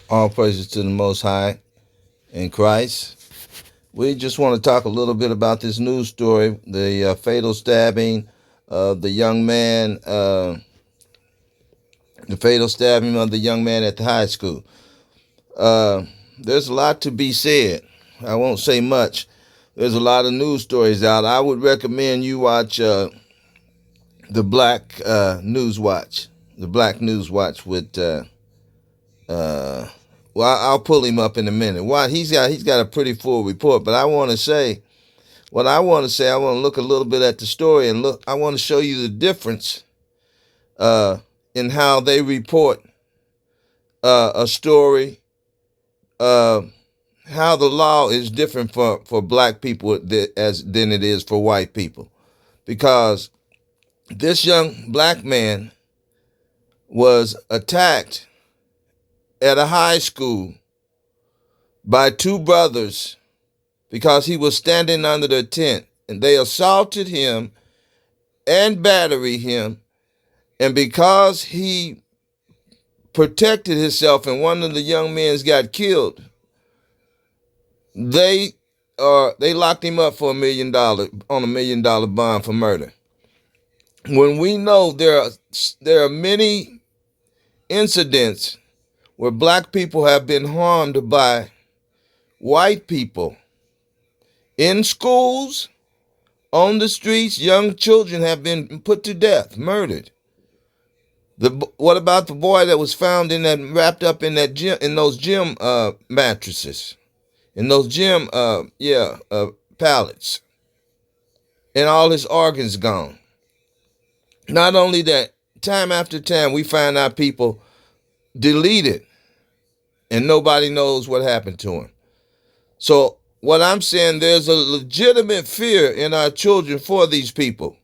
All praises to the Most High in Christ. We just want to talk a little bit about this news story, the fatal stabbing of the young man, the fatal stabbing of the young man at the high school. Uh, there's a lot to be said. I won't say much. There's a lot of news stories out. I would recommend you watch the Black News Watch, the Black News Watch with. Uh, well, I'll pull him up in a minute. Why he's got a pretty full report, but I want to say what I want to say. I want to look a little bit at the story and look. I want to show you the difference uh, in how they report a story. Uh, how the law is different for black people than it is for white people, because this young black man was attacked at a high school by two brothers because he was standing under the tent, and they assaulted him and battered him, and because he protected himself and one of the young men got killed, they they locked him up for $1 million on $1 million bond for murder. When we know there are many incidents where black people have been harmed by white people in schools, on the streets, young children have been put to death, murdered. What about the boy that was found wrapped up in that gym, in those gym mattresses, in those gym pallets, and all his organs gone? Not only that, time after time we find out people deleted, and nobody knows what happened to him. So what I'm saying, there's a legitimate fear in our children for these people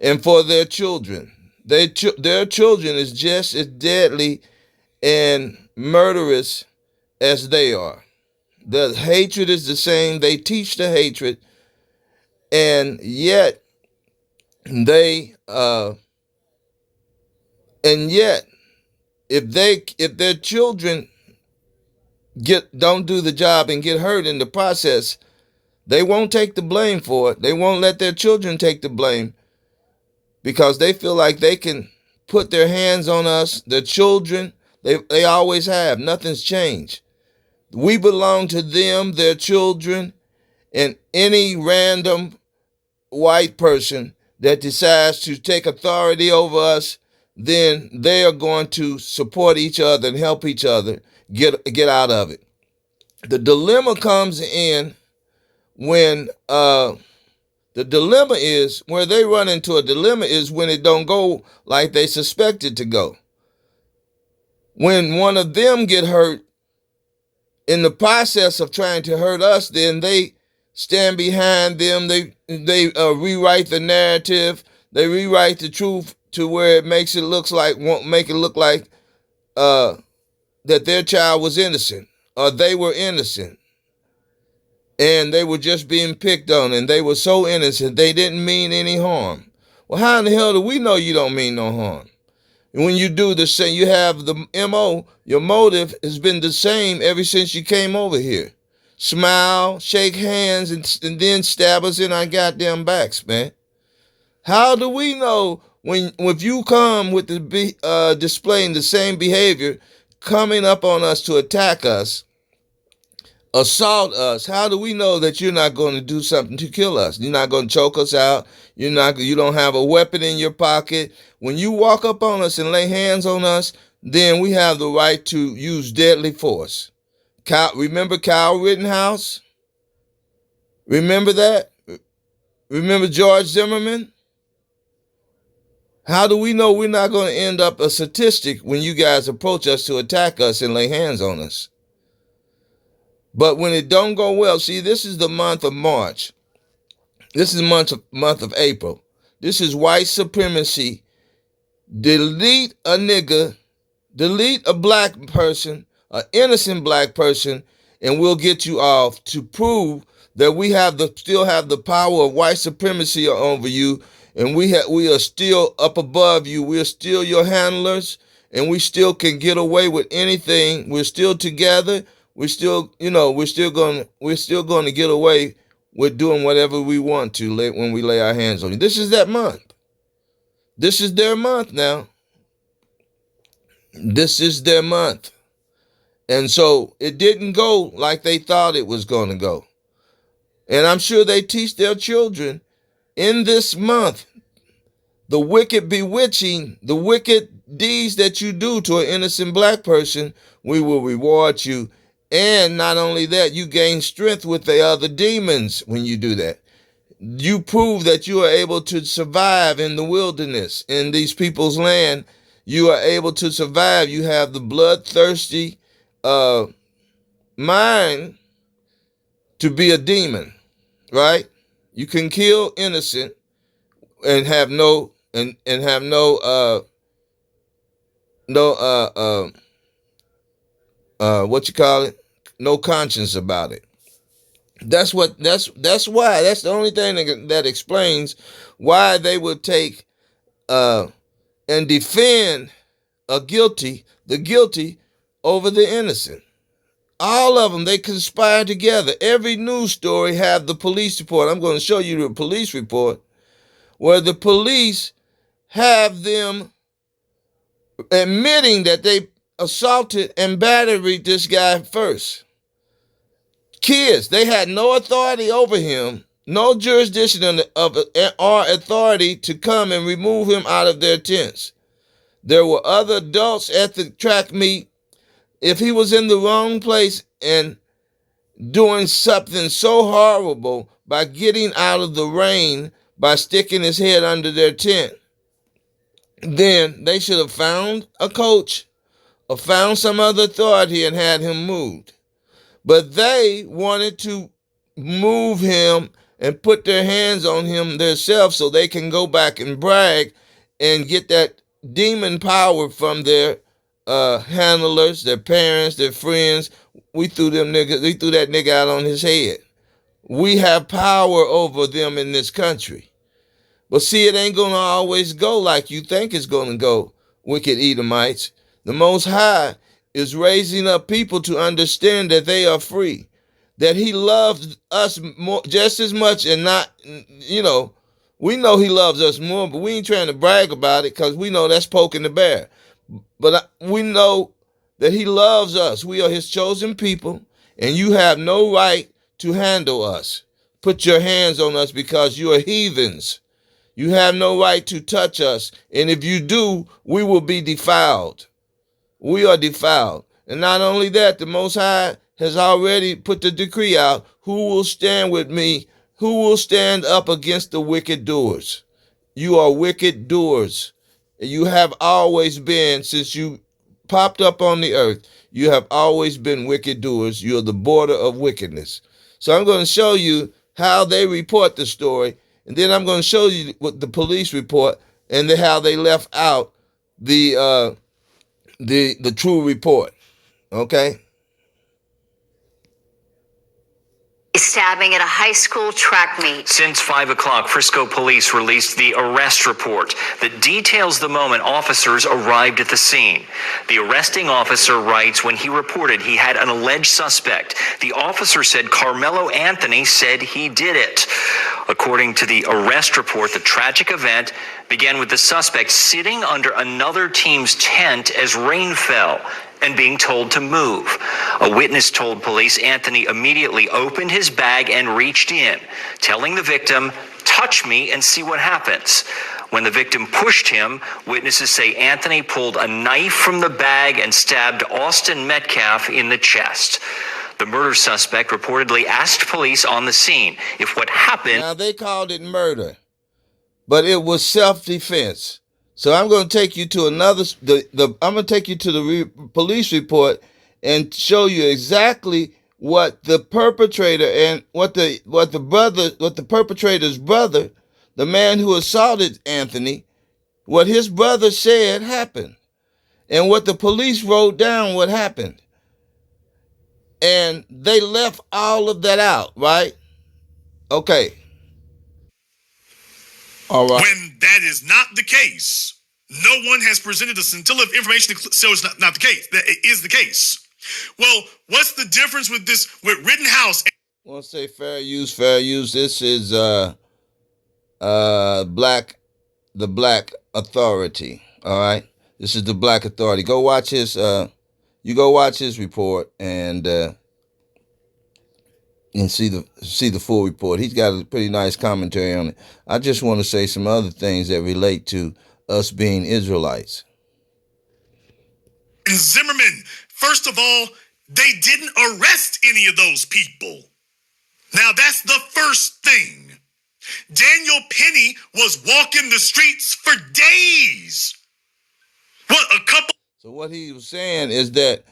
and for their children. Their children is just as deadly and murderous as they are. The hatred is the same. They teach the hatred, and yet they and yet if their children don't do the job and get hurt in the process, they won't take the blame for it. They won't let their children take the blame because they feel like they can put their hands on us, their children. They always have. Nothing's changed. We belong to them, their children, and any random white person that decides to take authority over us, then they are going to support each other and help each other get out of it. The dilemma comes in when the dilemma is where they run into a dilemma is when it don't go like they suspect it to go. When one of them get hurt in the process of trying to hurt us, then they stand behind them. They rewrite the narrative. They rewrite the truth to where it makes it won't make it look like that their child was innocent or they were innocent, and they were just being picked on, and they were so innocent they didn't mean any harm. Well, how in the hell do we know you don't mean no harm? When you do the same, you have the MO, your motive has been the same ever since you came over here. Smile, shake hands, and then stab us in our goddamn backs, man. How do we know if you come with displaying the same behavior, coming up on us to attack us, assault us? How do we know that you're not going to do something to kill us? You're not going to choke us out. You don't have a weapon in your pocket. When you walk up on us and lay hands on us, then we have the right to use deadly force. Remember Kyle Rittenhouse? Remember that? Remember George Zimmerman? How do we know we're not going to end up a statistic when you guys approach us to attack us and lay hands on us? But when it don't go well, see, this is the month of March. This is the month of April. This is white supremacy. Delete a nigga, delete a black person, an innocent black person, and we'll get you off to prove that we still have the power of white supremacy over you, and we are still up above you. We are still your handlers, and we still can get away with anything. We're still together. We're still, we're still going to get away with doing whatever we want to when we lay our hands on you. This is that month. This is their month now. This is their month. And so it didn't go like they thought it was going to go. And I'm sure they teach their children in this month, the wicked bewitching, the wicked deeds that you do to an innocent black person, we will reward you. And not only that, you gain strength with the other demons when you do that. You prove that you are able to survive in the wilderness, in these people's land. You are able to survive. You have the bloodthirsty mind to be a demon, right? You can kill innocent and have no no conscience about it. That's why that's the only thing that explains why they would take and defend the guilty over the innocent. All of them, they conspire together. Every news story have the police report. I'm going to show you the police report where the police have them admitting that they assaulted and battered this guy first. Kids, they had no authority over him, no jurisdiction or authority to come and remove him out of their tents. There were other adults at the track meet. If he was in the wrong place and doing something so horrible by getting out of the rain, by sticking his head under their tent, then they should have found a coach or found some other authority and had him moved. But they wanted to move him and put their hands on him themselves so they can go back and brag and get that demon power from their handlers, their parents, their friends. We threw that nigga out on his head. We have power over them in this country. But see, it ain't gonna always go like you think it's gonna go, wicked Edomites. The Most High is raising up people to understand that they are free, that he loves us more, just as much, and not, we know he loves us more, but we ain't trying to brag about it because we know that's poking the bear. But we know that he loves us. We are his chosen people, and you have no right to handle us. Put your hands on us because you are heathens. You have no right to touch us, and if you do, we will be defiled. We are defiled. And not only that, the Most High has already put the decree out. Who will stand with me? Who will stand up against the wicked doers? You are wicked doers. You have always been, since you popped up on the earth, you have always been wicked doers. You're the border of wickedness. So I'm going to show you how they report the story, and then I'm going to show you what the police report and how they left out the true report. Okay? Stabbing at a high school track meet. Since 5 o'clock, Frisco police released the arrest report that details the moment officers arrived at the scene. The arresting officer writes when he reported he had an alleged suspect, the officer said Carmelo Anthony said he did it. According to the arrest report, the tragic event began with the suspect sitting under another team's tent as rain fell and being told to move. A witness told police Anthony immediately opened his bag and reached in, telling the victim, "Touch me and see what happens." When the victim pushed him, witnesses say Anthony pulled a knife from the bag and stabbed Austin Metcalf in the chest. The murder suspect reportedly asked police on the scene if what happened... Now, they called it murder, but it was self-defense. So I'm going to take you to I'm going to take you to the police report and show you exactly what the perpetrator and what the perpetrator's brother, the man who assaulted Anthony, what his brother said happened, and what the police wrote down what happened. And they left all of that out, right? Okay. All right. When that is not the case, No one has presented a scintilla of information to show it's not the case. That it is the case. Well, what's the difference with this, with Rittenhouse? I want to say fair use, fair use. This is the Black Authority. All right, this is the Black Authority. Go watch his you go watch his report and see the full report. He's got a pretty nice commentary on it. I just want to say some other things that relate to us being Israelites. And Zimmerman, first of all, they didn't arrest any of those people. Now that's the first thing. Daniel Penny was walking the streets for days. So what he was saying is that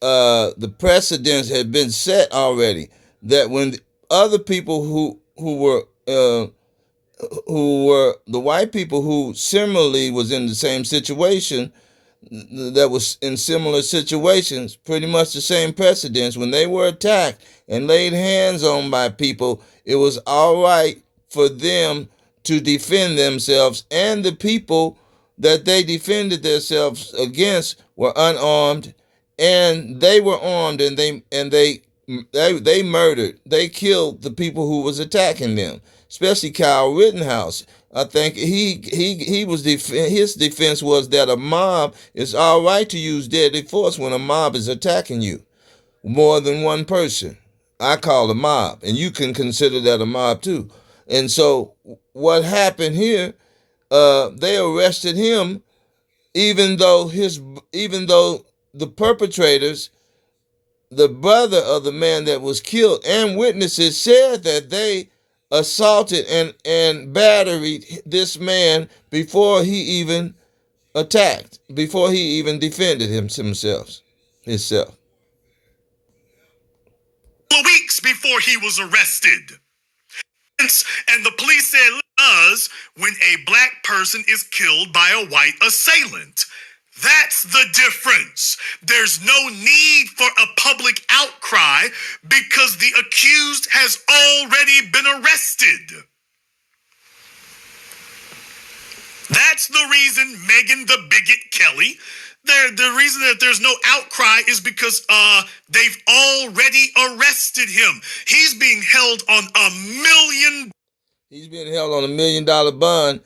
the precedents had been set already. That when other people who were the white people who similarly was in the same situation, that was in similar situations, pretty much the same precedents, when they were attacked and laid hands on by people, it was all right for them to defend themselves, and the people that they defended themselves against were unarmed, and they were armed, and they murdered, they killed the people who was attacking them, especially Kyle Rittenhouse. I think he was his defense was that a mob, it's all right to use deadly force when a mob is attacking you, more than one person. I call a mob, and you can consider that a mob too. And so what happened here? They arrested him, even though the perpetrators, the brother of the man that was killed, and witnesses said that they assaulted and battered this man before he even attacked, before he even defended himself. Weeks before he was arrested. And the police said us when a black person is killed by a white assailant. That's the difference. There's no need for a public outcry because the accused has already been arrested. That's the reason Meghan the Bigot Kelly, the reason that there's no outcry is because they've already arrested him. He's being held on $1 million. He's being held on $1 million bond,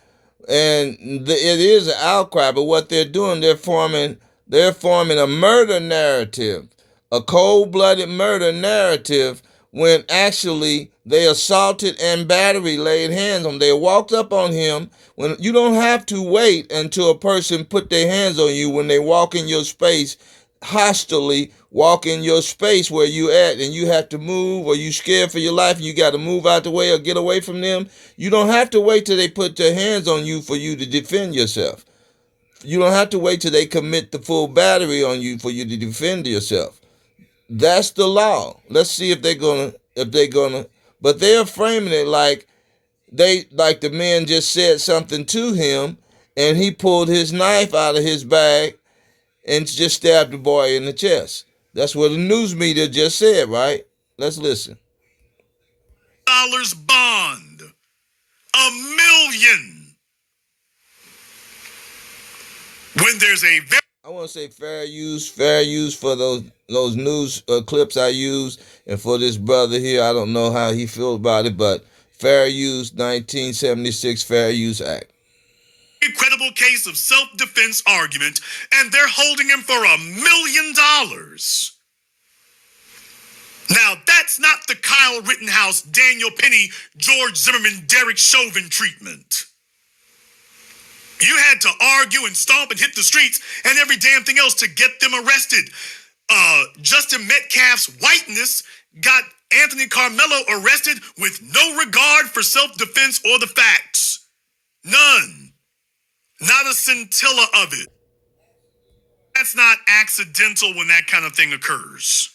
and it is an outcry. But what they're doing, they're forming a murder narrative, a cold-blooded murder narrative, when actually they assaulted and laid hands on him. They walked up on him. When you don't have to wait until a person put their hands on you when they walk in your space, hostilely walk in your space where you at, and you have to move, or you scared for your life and you got to move out the way or get away from them. You don't have to wait till they put their hands on you for you to defend yourself. You don't have to wait till they commit the full battery on you for you to defend yourself. That's the law. Let's see if they're gonna, but they're framing it like the man just said something to him, and he pulled his knife out of his bag and just stabbed the boy in the chest. That's what the news media just said, right? Let's listen. Dollars bond. $1 million. When there's a I want to say fair use for those news clips I used, and for this brother here, I don't know how he feels about it, but fair use, 1976 Fair Use Act. Credible case of self-defense argument, and they're holding him for $1 million. Now, that's not the Kyle Rittenhouse, Daniel Penny, George Zimmerman, Derek Chauvin treatment. You had to argue and stomp and hit the streets and every damn thing else to get them arrested. Justin Metcalf's whiteness got Anthony Carmelo arrested with no regard for self-defense or the facts. None. Not a scintilla of it. That's not accidental when that kind of thing occurs.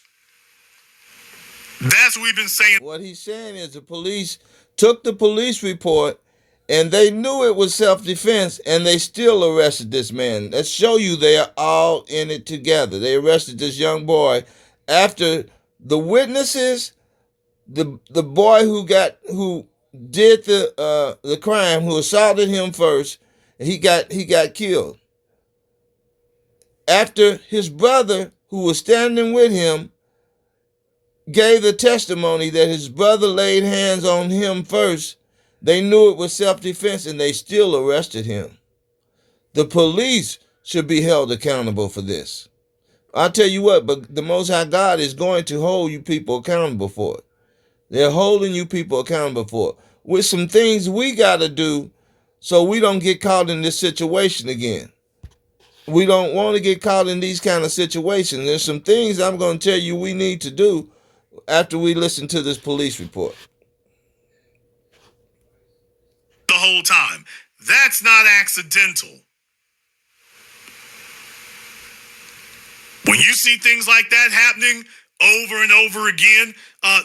That's what we've been saying. What he's saying is the police took the police report, and they knew it was self-defense, and they still arrested this man. Let's show you they are all in it together. They arrested this young boy after the witnesses, the boy who did the crime, who assaulted him first, He got killed. After his brother, who was standing with him, gave the testimony that his brother laid hands on him first, they knew it was self-defense and they still arrested him. The police should be held accountable for this. I'll tell you what, but the Most High God is going to hold you people accountable for it. They're holding you people accountable for it. With some things we got to do so we don't get caught in this situation again. We don't want to get caught in these kind of situations. There's some things I'm going to tell you we need to do after we listen to this police report. The whole time. That's not accidental. When you see things like that happening over and over again,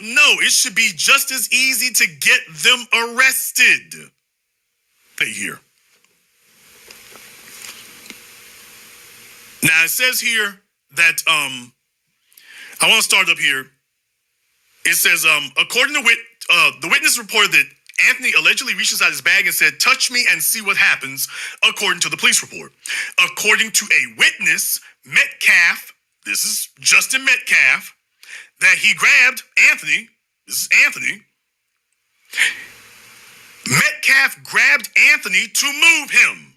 no, it should be just as easy to get them arrested. Hey, here. Now, it says here that, I want to start up here. It says, according to the witness reported that Anthony allegedly reached inside his bag and said, "Touch me and see what happens," according to the police report. According to a witness, Metcalf, this is Justin Metcalf, that he grabbed Anthony, this is Anthony, Metcalf grabbed Anthony to move him.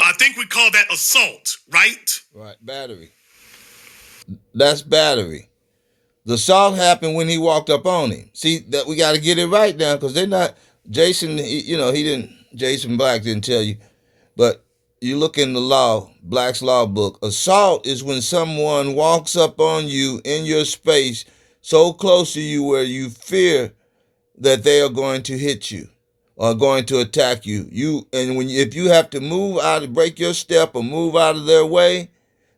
I think we call that assault, right? Right, battery. That's battery. The assault happened when he walked up on him. See, that we got to get it right now, because they're not, Jason Black didn't tell you, but you look in the law, Black's Law book, assault is when someone walks up on you in your space so close to you where you fear that they are going to hit you or going to attack you. If you have to move out, break your step or move out of their way,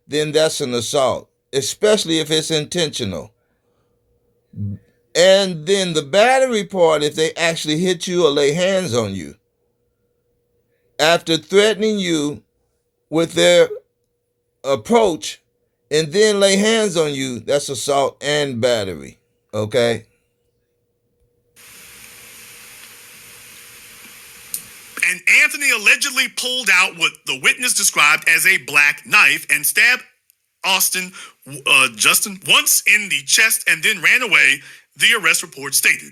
then that's an assault, especially if it's intentional. And then the battery part, if they actually hit you or lay hands on you after threatening you with their approach and then lay hands on you, that's assault and battery. Okay? And Anthony allegedly pulled out what the witness described as a black knife and stabbed Justin once in the chest and then ran away, the arrest report stated.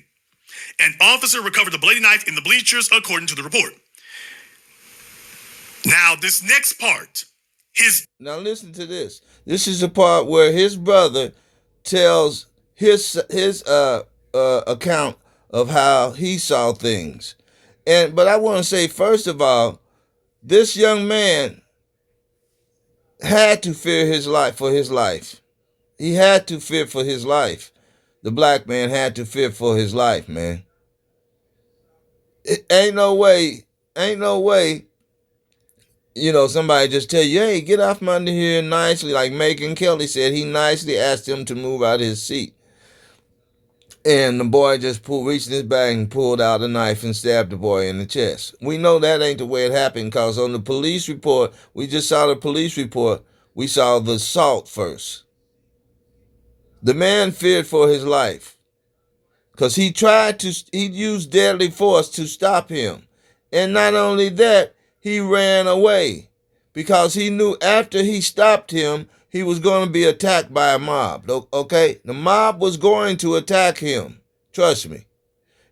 An officer recovered a bloody knife in the bleachers, according to the report. Now, this next part, Now listen to this. This is the part where his brother tells his account of how he saw things. But I want to say, first of all, this young man had to fear his life for his life. He had to fear for his life. The black man had to fear for his life, man. It ain't no way, somebody just tell you, hey, get off from under here nicely. Like Megyn Kelly said, he nicely asked him to move out of his seat. And the boy just reached in his bag and pulled out a knife and stabbed the boy in the chest. We know that ain't the way it happened, because on the police report, we just saw the police report, we saw the assault first. The man feared for his life because he used deadly force to stop him. And not only that, he ran away because he knew after he stopped him, he was going to be attacked by a mob, okay? The mob was going to attack him, trust me.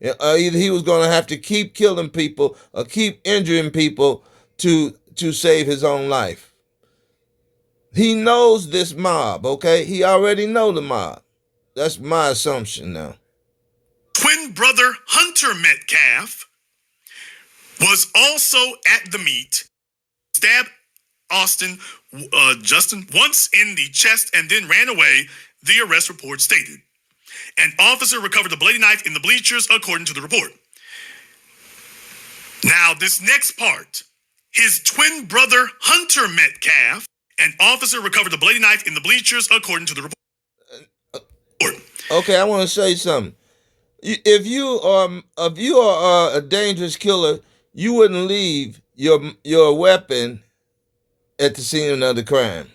Either he was going to have to keep killing people or keep injuring people to save his own life. He knows this mob, okay? He already know the mob. That's my assumption now. twin brother Hunter Metcalf was also at the meet, stabbed Justin once in the chest and then ran away, the arrest report stated. An officer recovered a bloody knife in the bleachers, according to the report. Now, this next part, his twin brother Hunter Metcalf, an officer recovered a bloody knife in the bleachers, according to the report. Okay, I want to say something. If you are a dangerous killer, you wouldn't leave your weapon at the scene of the crime,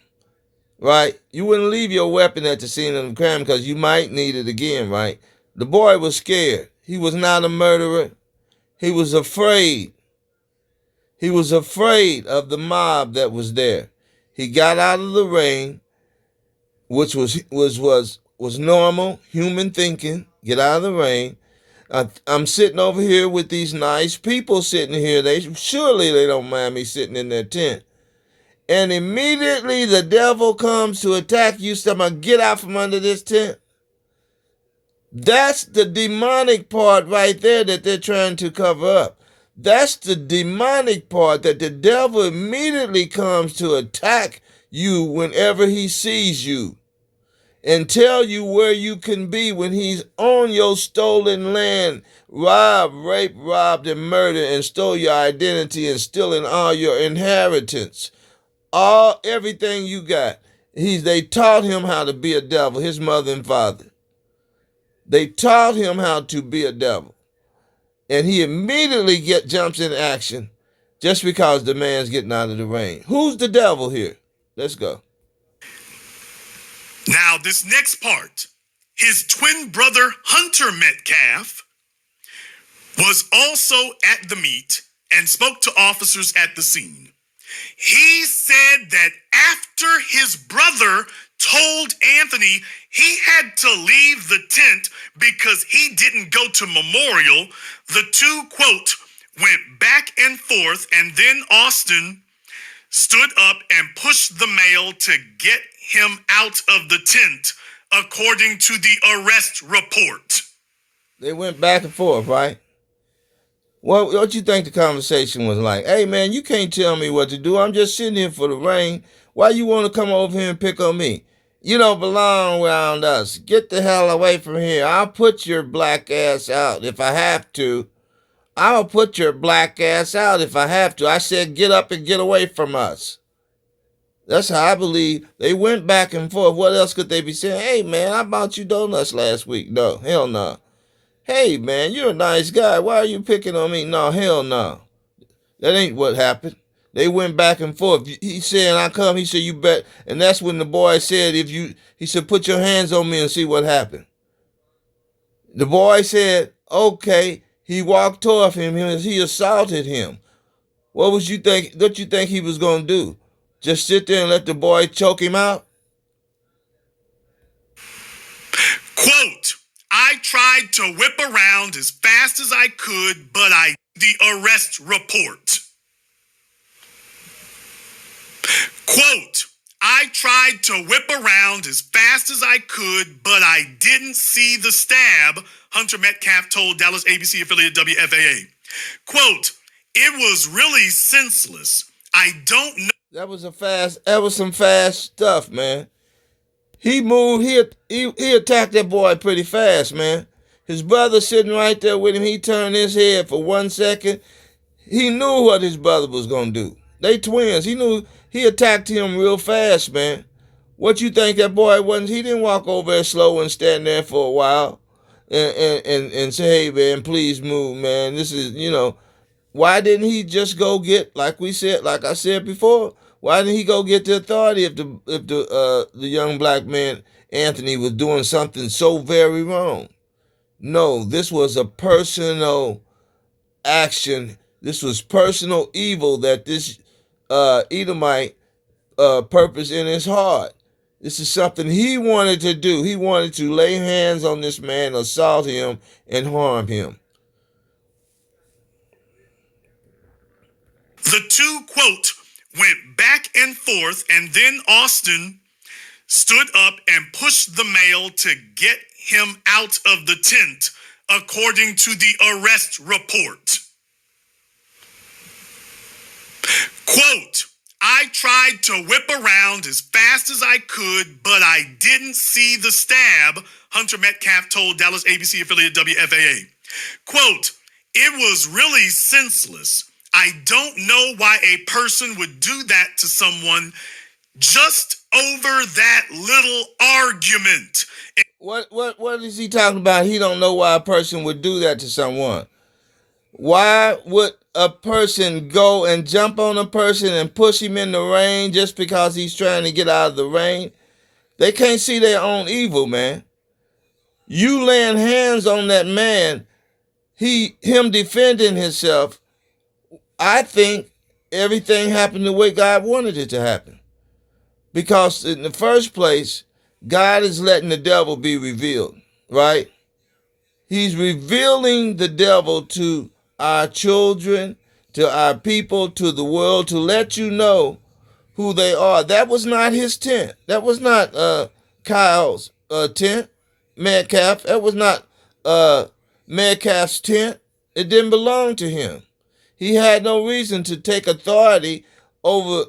right? You wouldn't leave your weapon at the scene of the crime because you might need it again, right? The boy was scared. He was not a murderer. He was afraid. He was afraid of the mob that was there. He got out of the rain, which was normal human thinking. Get out of the rain. I'm sitting over here with these nice people sitting here. Surely they don't mind me sitting in their tent. And immediately the devil comes to attack you. Someone get out from under this tent. That's the demonic part right there that they're trying to cover up. That's the demonic part, that the devil immediately comes to attack you whenever he sees you and tell you where you can be when he's on your stolen land, raped, robbed, and murdered, and stole your identity and stealing all your inheritance, everything you got. They taught him how to be a devil, his mother and father. They taught him how to be a devil. And he immediately jumps in action just because the man's getting out of the rain. Who's the devil here? Let's go. Now, this next part, his twin brother Hunter Metcalf was also at the meet and spoke to officers at the scene. He said that after his brother told Anthony he had to leave the tent because he didn't go to memorial, the two, quote, went back and forth, and then Austin stood up and pushed the male to get him out of the tent, according to the arrest report. They went back and forth, right? What you think the conversation was like? Hey, man, you can't tell me what to do. I'm just sitting here for the rain. Why you want to come over here and pick on me? You don't belong around us. Get the hell away from here. I'll put your black ass out if I have to. I'll put your black ass out if I have to. I said get up and get away from us. That's how I believe. They went back and forth. What else could they be saying? Hey, man, I bought you donuts last week. No, hell no. Hey, man, you're a nice guy. Why are you picking on me? No, hell no. That ain't what happened. They went back and forth. He said, I come. He said, you bet. And that's when the boy said, he said, put your hands on me and see what happened. The boy said, okay. He walked toward him. He assaulted him. What you think he was going to do? Just sit there and let the boy choke him out? Quote, I tried to whip around as fast as I could, but the arrest report. Quote, I tried to whip around as fast as I could, but I didn't see the stab, Hunter Metcalf told Dallas ABC affiliate WFAA. Quote, it was really senseless. I don't know. That was some fast stuff, man. He moved, he attacked that boy pretty fast, man. His brother sitting right there with him, he turned his head for 1 second. He knew what his brother was going to do. They twins. He knew he attacked him real fast, man. What you think that boy wasn't? He didn't walk over there slow and stand there for a while and say, hey, man, please move, man. This is, why didn't he just go get, like I said before, why didn't he go get the authority if the young black man, Anthony, was doing something so very wrong? No, this was a personal action. This was personal evil that this Edomite purpose in his heart. This is something he wanted to do. He wanted to lay hands on this man, assault him, and harm him. The two, quote, went back and forth, and then Austin stood up and pushed the male to get him out of the tent, according to the arrest report. Quote, I tried to whip around as fast as I could, but I didn't see the stab, Hunter Metcalf told Dallas ABC affiliate WFAA. Quote, it was really senseless. I don't know why a person would do that to someone just over that little argument. What is he talking about? He don't know why a person would do that to someone. Why would a person go and jump on a person and push him in the rain just because he's trying to get out of the rain? They can't see their own evil, man. You laying hands on that man, him defending himself, I think everything happened the way God wanted it to happen. Because in the first place, God is letting the devil be revealed, right? He's revealing the devil to our children, to our people, to the world, to let you know who they are. That was not his tent. That was not Kyle's tent, Metcalf. That was not Metcalf's tent. It didn't belong to him. He had no reason to take authority over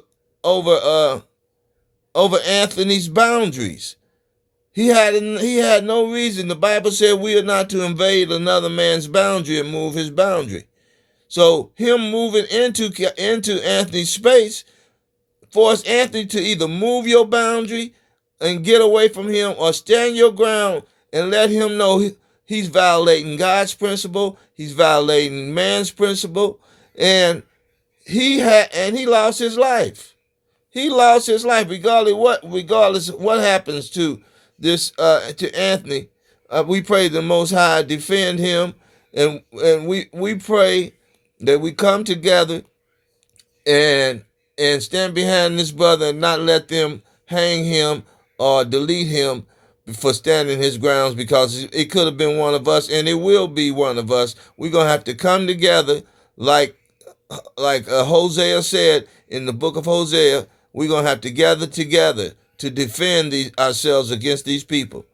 Anthony's boundaries. He had no reason. The Bible said we are not to invade another man's boundary and move his boundary. So him moving into Anthony's space forced Anthony to either move your boundary and get away from him, or stand your ground and let him know he's violating God's principle, he's violating man's principle, and he lost his life. He lost his life regardless of what happens to to Anthony. We pray the Most High defend him, and we pray that we come together and stand behind this brother and not let them hang him or delete him for standing his grounds, because it could have been one of us, and it will be one of us. We're gonna have to come together like Hosea said in the book of Hosea. We're gonna have to gather together to defend ourselves against these people.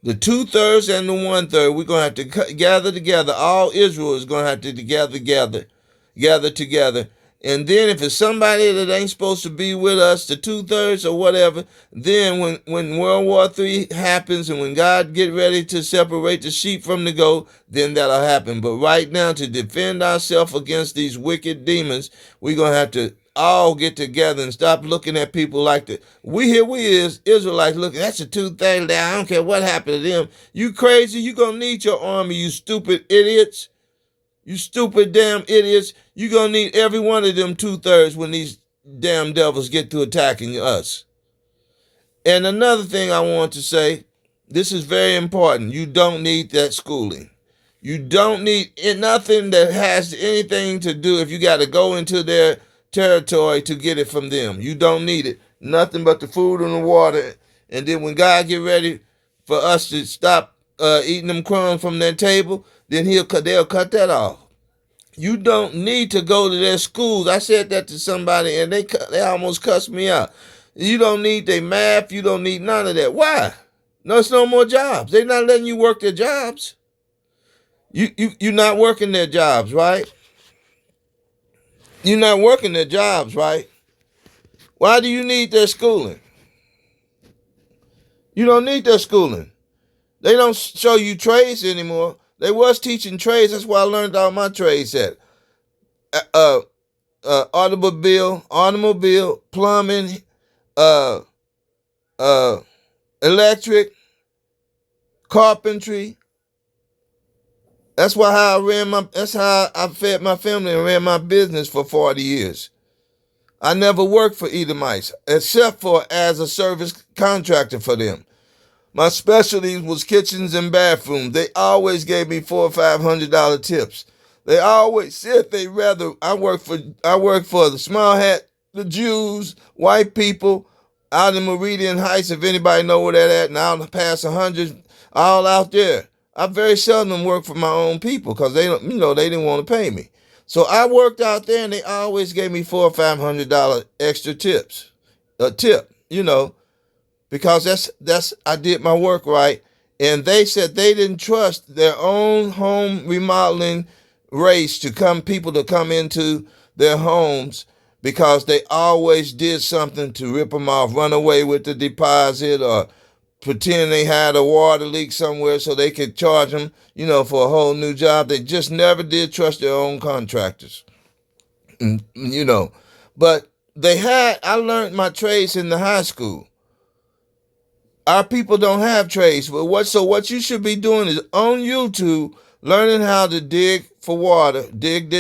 The 2/3 and the 1/3, we're going to have to gather together. All Israel is going to have to gather together. And then if it's somebody that ain't supposed to be with us, the 2/3 or whatever, then when World War III happens and when God get ready to separate the sheep from the goat, then that'll happen. But right now, to defend ourselves against these wicked demons, we're going to have to all get together and stop looking at people like that. We Israelites looking, that's a 2/3 there. I don't care what happened to them. You crazy? You gonna need your army, you stupid idiots. You stupid damn idiots. You gonna need every one of them 2/3 when these damn devils get to attacking us. And another thing I want to say, this is very important. You don't need that schooling. You don't need nothing that has anything to do if you got to go into their territory to get it from them. You don't need it. Nothing but the food and the water. And then when God get ready for us to stop eating them crumbs from their table, then they'll cut that off. You don't need to go to their schools. I said that to somebody and they almost cussed me out. You don't need their math. You don't need none of that. Why? No, it's no more jobs. They're not letting you work their jobs. You're not working their jobs, right? You're not working their jobs, right? Why do you need their schooling? You don't need their schooling. They don't show you trades anymore. They was teaching trades. That's where I learned all my trades at. Automobile, plumbing, electric, carpentry. That's how I fed my family and ran my business for 40 years. I never worked for Edomites, except for as a service contractor for them. My specialties was kitchens and bathrooms. They always gave me $400 or $500 tips. They always said they rather I work for the small hat, the Jews, white people out in Meridian Heights. If anybody know where that at, and out past 100, all out there. I very seldom work for my own people because they didn't want to pay me. So I worked out there and they always gave me $400 or $500 extra tips. A tip, because that's I did my work right. And they said they didn't trust their own home remodeling race people to come into their homes because they always did something to rip them off, run away with the deposit or pretend they had a water leak somewhere so they could charge them, for a whole new job. They just never did trust their own contractors, But I learned my trades in the high school. Our people don't have trades. But what you should be doing is on YouTube, learning how to dig for water, dig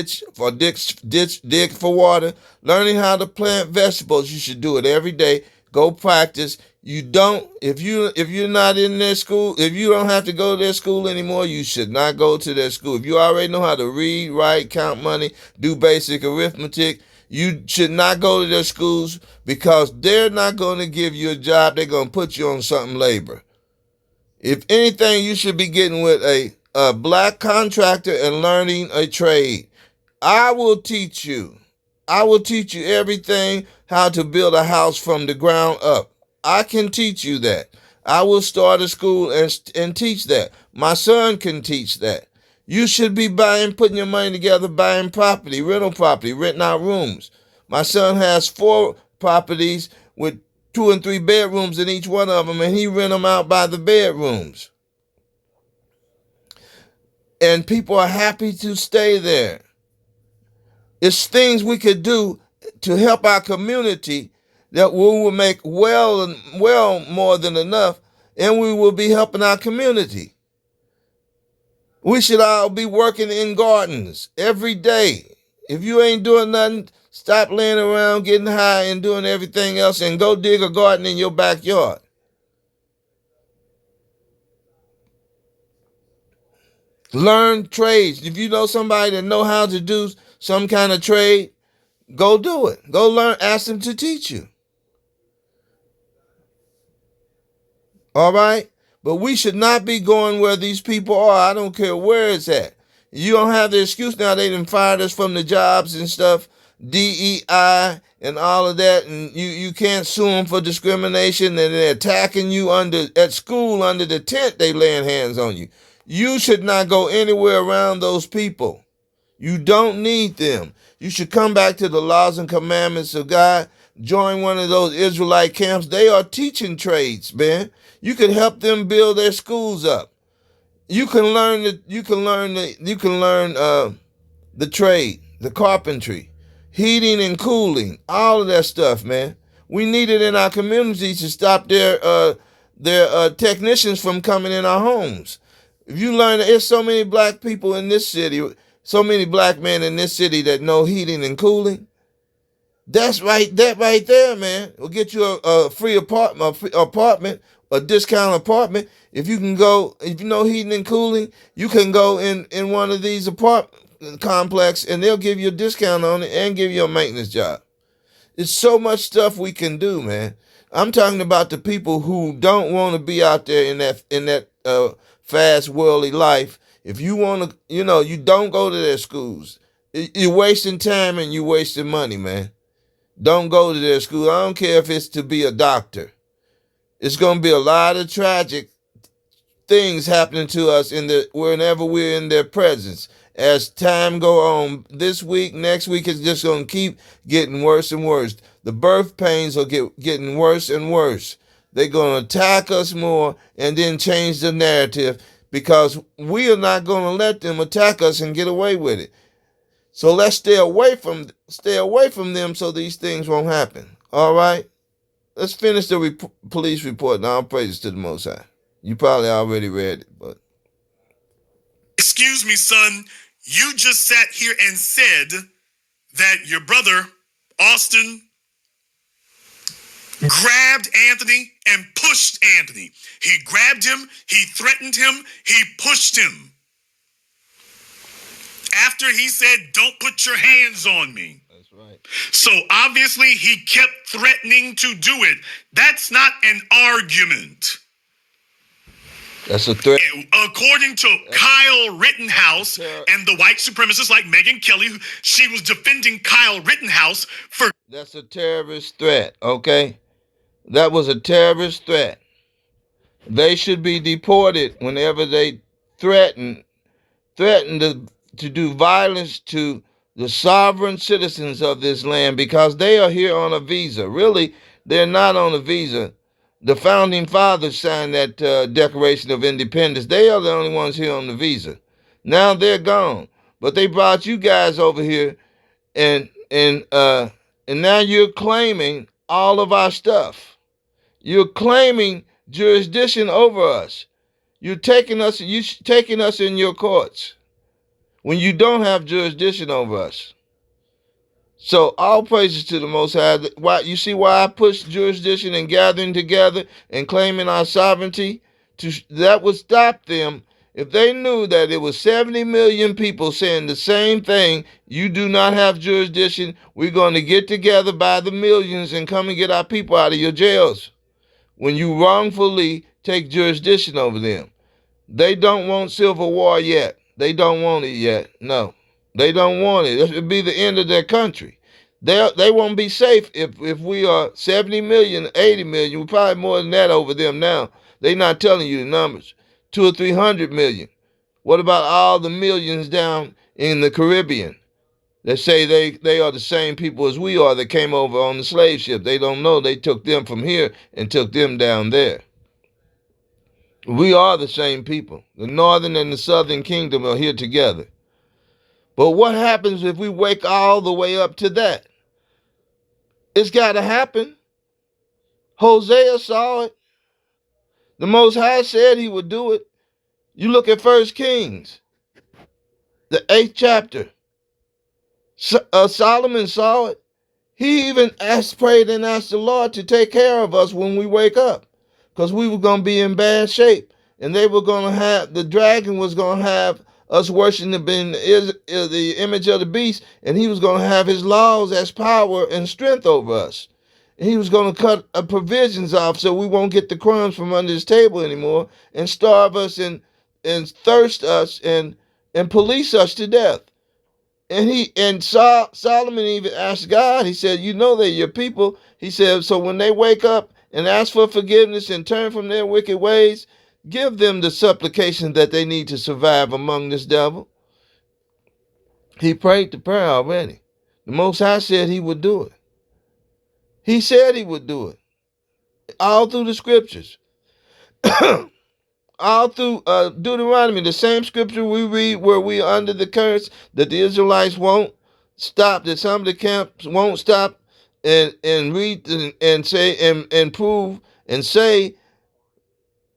for water, learning how to plant vegetables. You should do it every day. Go practice. You don't, if you're not in their school, if you don't have to go to their school anymore, you should not go to their school. If you already know how to read, write, count money, do basic arithmetic, You should not go to their schools because they're not going to give you a job. They're going to put you on something labor. If anything, you should be getting with a black contractor and learning a trade. I will teach you. I will teach you everything how to build a house from the ground up. I can teach you that. I will start a school and teach that. My son can teach that. You should be putting your money together, buying property, rental property, renting out rooms. My son has 4 properties with 2 and 3 bedrooms in each one of them, and he rent them out by the bedrooms. And people are happy to stay there. It's things we could do to help our community that we will make well more than enough, and we will be helping our community. We should all be working in gardens every day. If you ain't doing nothing, stop laying around getting high and doing everything else and go dig a garden in your backyard. Learn trades. If you know somebody that know how to do some kind of trade, go do it. Go learn. Ask them to teach you. All right? But we should not be going where these people are. I don't care where it's at. You don't have the excuse now. They done fired us from the jobs and stuff, DEI and all of that, and you can't sue them for discrimination, and they're attacking you at school under the tent. They laying hands on you. You should not go anywhere around those people. You don't need them. You should come back to the laws and commandments of God. Join one of those Israelite camps. They are teaching trades, man. You can help them build their schools up. You can learn the trade, the carpentry, heating and cooling, all of that stuff, man. We need it in our communities to stop their technicians from coming in our homes. If you learn that there's so many black people in this city, so many black men in this city that know heating and cooling, that right there, man, will get you a free apartment, a discount apartment. If you know heating and cooling, you can go in one of these apartment complex and they'll give you a discount on it and give you a maintenance job. It's so much stuff we can do, man. I'm talking about the people who don't want to be out there in that fast worldly life. If you want to, you don't go to their schools. You're wasting time and you're wasting money, man. Don't go to their school. I don't care if it's to be a doctor. It's going to be a lot of tragic things happening to us whenever we're in their presence. As time go on, this week, next week, it's just going to keep getting worse and worse. The birth pains are getting worse and worse. They're going to attack us more and then change the narrative because we are not going to let them attack us and get away with it. So let's stay away from them so these things won't happen. All right? Let's finish the police report. Now, all praises to the Most High. You probably already read it, but. Excuse me, son. You just sat here and said that your brother, Austin, grabbed Anthony and pushed Anthony. He grabbed him, he threatened him, he pushed him. After he said, "Don't put your hands on me." That's right. So obviously he kept threatening to do it. That's not an argument. That's a threat. According to Kyle Rittenhouse and the white supremacists like Megyn Kelly, she was defending Kyle Rittenhouse for... That's a terrorist threat, okay? That was a terrorist threat. They should be deported whenever they threaten to do violence to the sovereign citizens of this land because they are here on a visa. Really, they're not on a visa. The founding fathers signed that Declaration of Independence. They are the only ones here on the visa. Now they're gone. But they brought you guys over here and now you're claiming all of our stuff. You're claiming jurisdiction over us. You're taking us in your courts when you don't have jurisdiction over us. So all praises to the Most High. Why you see why I push jurisdiction and gathering together and claiming our sovereignty? That would stop them if they knew that it was 70 million people saying the same thing, you do not have jurisdiction, we're going to get together by the millions and come and get our people out of your jails when you wrongfully take jurisdiction over them. They don't want civil war yet. They don't want it yet. No, they don't want it. It would be the end of their country. They won't be safe if we are 70 million, 80 million. We're probably more than that over them now. They're not telling you the numbers. 200 or 300 million. What about all the millions down in the Caribbean that say they are the same people as we are that came over on the slave ship? They don't know they took them from here and took them down there. We are the same people. The northern and the southern kingdom are here together. But what happens if we wake all the way up to that? It's got to happen. Hosea saw it. The Most High said he would do it. You look at 1 Kings, the 8th chapter. Solomon saw it. He even prayed and asked the Lord to take care of us when we wake up, because we were going to be in bad shape. And they were going to have, the dragon was going to have us worshiping the image of the beast, and he was going to have his laws as power and strength over us. And he was going to cut provisions off so we won't get the crumbs from under his table anymore and starve us and thirst us and police us to death. And Solomon even asked God, he said, you know they're your people. He said, so when they wake up and ask for forgiveness and turn from their wicked ways, give them the supplication that they need to survive among this devil. He prayed the prayer already. The Most High said he would do it. He said he would do it. All through the scriptures. All through Deuteronomy, the same scripture we read where we are under the curse, that the Israelites won't stop, that some of the camps won't stop and read and say and prove and say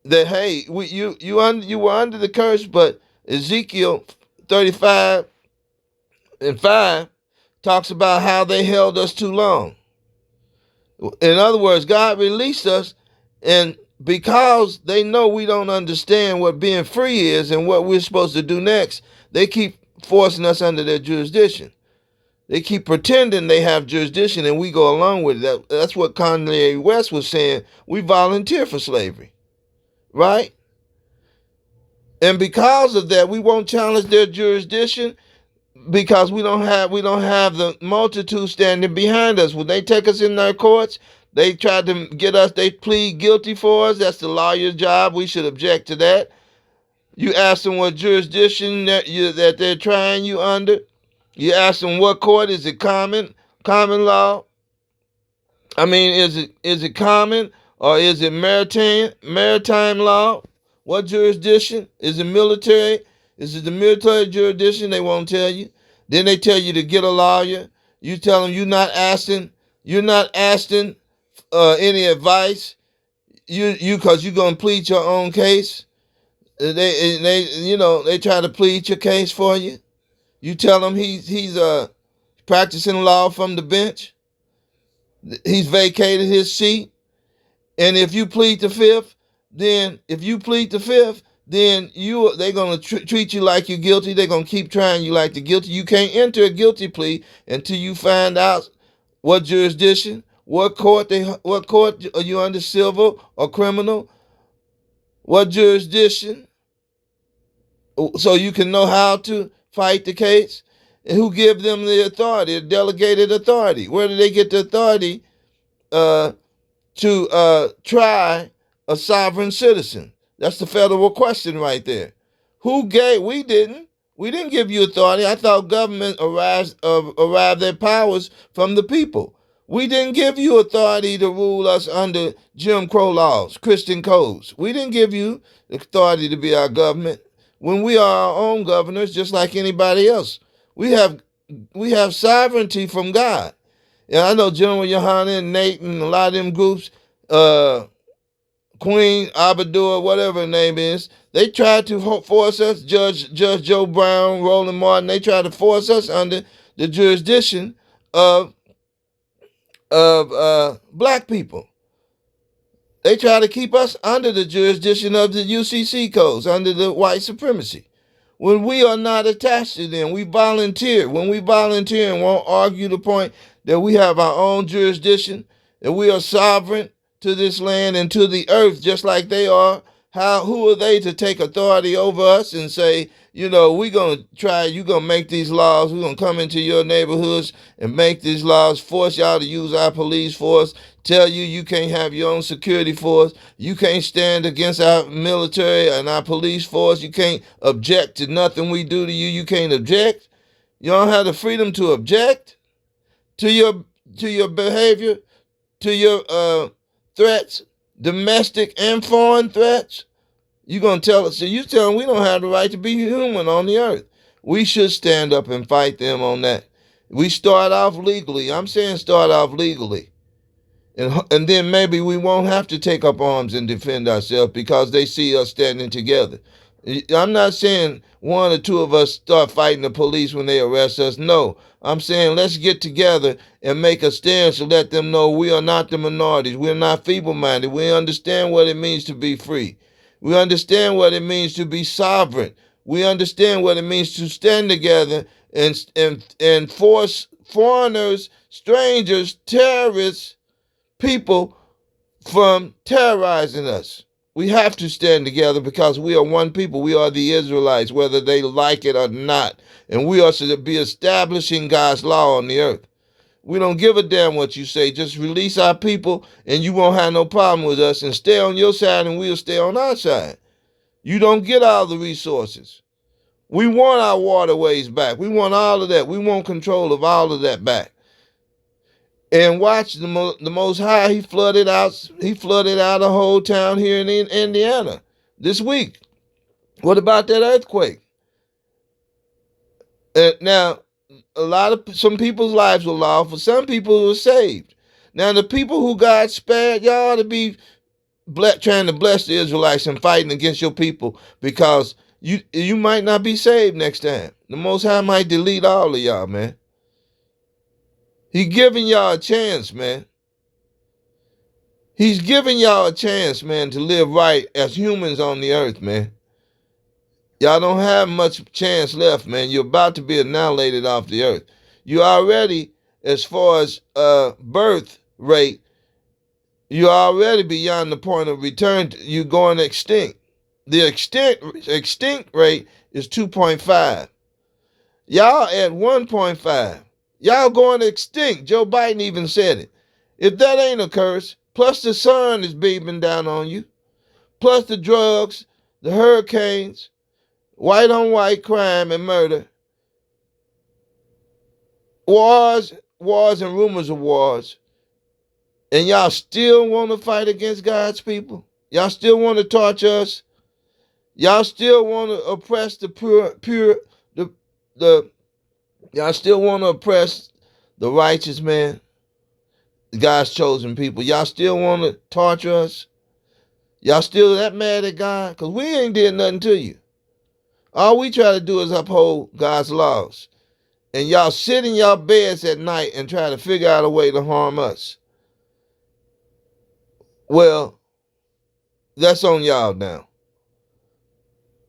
that, hey, you were under the curse, but Ezekiel 35:5 talks about how they held us too long. In other words, God released us, and because they know we don't understand what being free is and what we're supposed to do next, they keep forcing us under their jurisdiction. They keep pretending they have jurisdiction, and we go along with it. That's what Kanye West was saying. We volunteer for slavery, right? And because of that, we won't challenge their jurisdiction, because we don't have the multitude standing behind us. When they take us in their courts, they try to get us, they plead guilty for us. That's the lawyer's job. We should object to that. You ask them what jurisdiction that they're trying you under. You ask them what court. Is it common law? I mean, is it common, or is it maritime law? What jurisdiction? Is it military? Is it the military jurisdiction? They won't tell you. Then they tell you to get a lawyer. You tell them you're not asking any advice. Because you're gonna plead your own case. They try to plead your case for you. You tell them he's practicing law from the bench. He's vacated his seat, and if you plead the fifth, then they're gonna treat you like you're guilty. They're gonna keep trying you like the guilty. You can't enter a guilty plea until you find out what jurisdiction, what court are you under, civil or criminal, what jurisdiction, so you can know how to fight the case. And who give them the authority, the delegated authority? Where do they get the authority to try a sovereign citizen? That's the federal question right there. We didn't give you authority. I thought government arrived their powers from the people. We didn't give you authority to rule us under Jim Crow laws, Christian codes. We didn't give you the authority to be our government when we are our own governors, just like anybody else. We have sovereignty from God. And I know General Yohana and Nate and a lot of them groups, Queen Abadur, whatever her name is, they tried to force us, Judge Joe Brown, Roland Martin, they tried to force us under the jurisdiction of black people. They try to keep us under the jurisdiction of the UCC codes, under the white supremacy. When we are not attached to them, we volunteer. When we volunteer and won't argue the point that we have our own jurisdiction, that we are sovereign to this land and to the earth, just like they are, who are they to take authority over us and say, you know, you're going to make these laws, we're going to come into your neighborhoods and make these laws, force y'all to use our police force, tell you you can't have your own security force, you can't stand against our military and our police force, you can't object to nothing we do to you, you can't object. You don't have the freedom to object to your behavior, to your threats, domestic and foreign threats. You're going to tell us, so you tell them we don't have the right to be human on the earth. We should stand up and fight them on that. We start off legally. I'm saying start off legally. And then maybe we won't have to take up arms and defend ourselves because they see us standing together. I'm not saying one or two of us start fighting the police when they arrest us. No, I'm saying let's get together and make a stand to let them know we are not the minorities. We're not feeble-minded. We understand what it means to be free. We understand what it means to be sovereign. We understand what it means to stand together and force foreigners, strangers, terrorists, people from terrorizing us. We have to stand together because we are one people. We are the Israelites, whether they like it or not. And we are to be establishing God's law on the earth. We don't give a damn what you say. Just release our people and you won't have no problem with us, and stay on your side and we'll stay on our side. You don't get all the resources. We want our waterways back. We want all of that. We want control of all of that back. And watch the Most High, he flooded out a whole town here in Indiana this week. What about that earthquake? Now, some people's lives were lost, but some people were saved. Now, the people who God spared, y'all ought to be trying to bless the Israelites and fighting against your people, because you might not be saved next time. The Most High might delete all of y'all, man. He giving y'all a chance, man. He's giving y'all a chance, man, to live right as humans on the earth, man. Y'all don't have much chance left, man. You're about to be annihilated off the earth. You already, as far as birth rate, you're already beyond the point of return. You're going extinct. The extinct rate is 2.5. Y'all at 1.5. Y'all going extinct. Joe Biden even said it. If that ain't a curse, plus the sun is beaming down on you, plus the drugs, the hurricanes, white on white crime and murder, wars and rumors of wars, and y'all still want to fight against God's people? Y'all still want to torture us? Y'all still want to oppress y'all still want to oppress the righteous, man, God's chosen people? Y'all still want to torture us? Y'all still that mad at God? Because we ain't did nothing to you. All we try to do is uphold God's laws. And y'all sit in y'all beds at night and try to figure out a way to harm us. Well, that's on y'all now.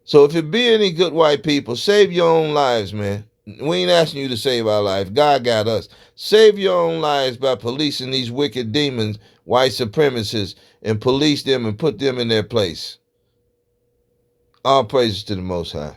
So if it be any good white people, save your own lives, man. We ain't asking you to save our life. God got us. Save your own lives by policing these wicked demons, white supremacists, and police them and put them in their place. All praises to the Most High.